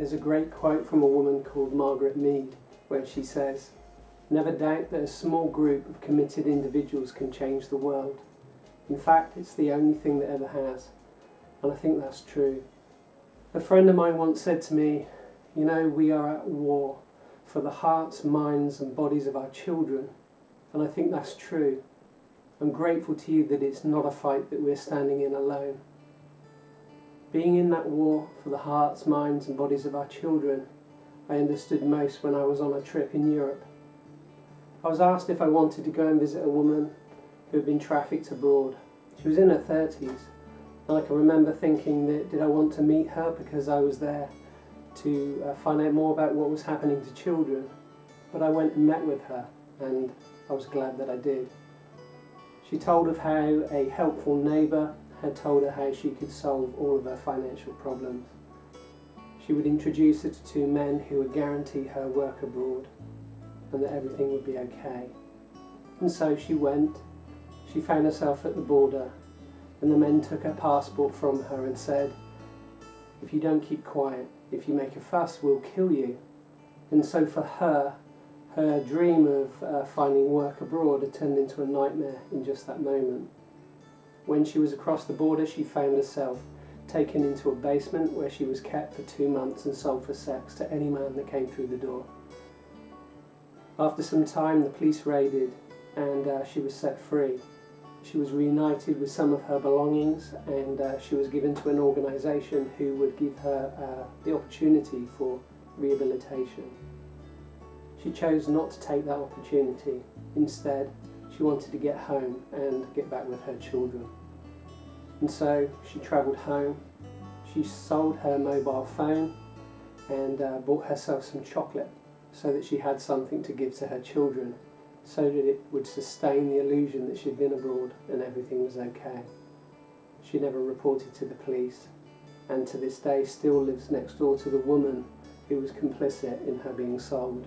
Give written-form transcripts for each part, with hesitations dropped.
There's a great quote from a woman called Margaret Mead where she says, "Never doubt that a small group of committed individuals can change the world. In fact, it's the only thing that ever has." And I think that's true. A friend of mine once said to me, "You know, we are at war for the hearts, minds and bodies of our children." And I think that's true. I'm grateful to you that it's not a fight that we're standing in alone. Being in that war for the hearts, minds and bodies of our children, I understood most when I was on a trip in Europe. I was asked if I wanted to go and visit a woman who had been trafficked abroad. She was in her 30s, and I can remember thinking that did I want to meet her because I was there to find out more about what was happening to children. But I went and met with her, and I was glad that I did. She told of how a helpful neighbour had told her how she could solve all of her financial problems. She would introduce her to two men who would guarantee her work abroad and that everything would be okay. And so she went. She found herself at the border, and the men took her passport from her and said, "If you don't keep quiet, if you make a fuss, we'll kill you." And so for her, her dream of finding work abroad had turned into a nightmare in just that moment. When she was across the border, she found herself taken into a basement where she was kept for 2 months and sold for sex to any man that came through the door. After some time, the police raided and she was set free. She was reunited with some of her belongings, and she was given to an organisation who would give her the opportunity for rehabilitation. She chose not to take that opportunity. Instead, she wanted to get home and get back with her children. And so she travelled home. She sold her mobile phone and bought herself some chocolate so that she had something to give to her children, so that it would sustain the illusion that she'd been abroad and everything was okay. She never reported to the police, and to this day still lives next door to the woman who was complicit in her being sold.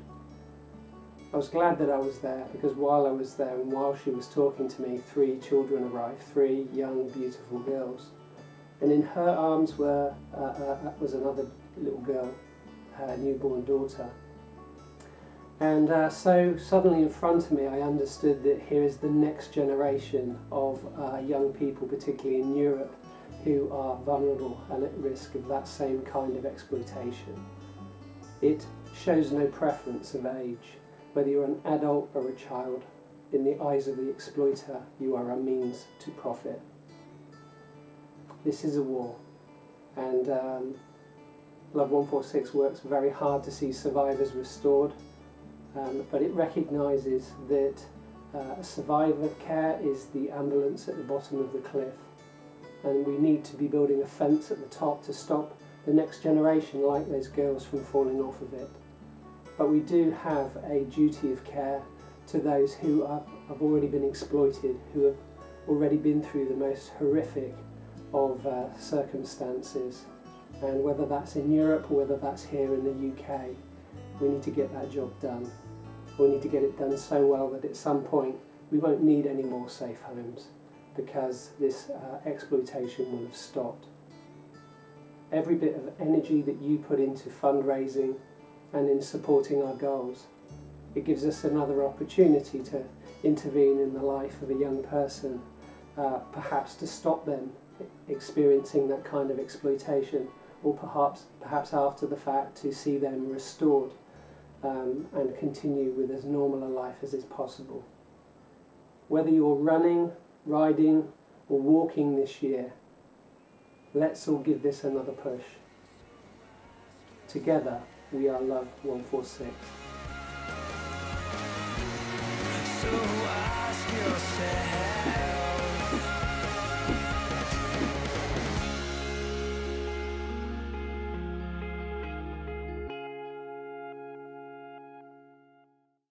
I was glad that I was there, because while I was there and while she was talking to me, 3 children arrived, 3 young, beautiful girls. And in her arms was another little girl, her newborn daughter. And so suddenly in front of me I understood that here is the next generation of young people, particularly in Europe, who are vulnerable and at risk of that same kind of exploitation. It shows no preference of age. Whether you're an adult or a child, in the eyes of the exploiter, you are a means to profit. This is a war, and Love 146 works very hard to see survivors restored, but it recognises that survivor care is the ambulance at the bottom of the cliff, and we need to be building a fence at the top to stop the next generation, like those girls, from falling off of it. But we do have a duty of care to those who have already been exploited, who have already been through the most horrific of circumstances. And whether that's in Europe or whether that's here in the UK, we need to get that job done. We need to get it done so well that at some point we won't need any more safe homes, because this exploitation will have stopped. Every bit of energy that you put into fundraising and in supporting our goals, it gives us another opportunity to intervene in the life of a young person, perhaps to stop them experiencing that kind of exploitation, or perhaps after the fact to see them restored and continue with as normal a life as is possible. Whether you're running, riding or walking this year, let's all give this another push. Together, we are Love 146. So ask yourself.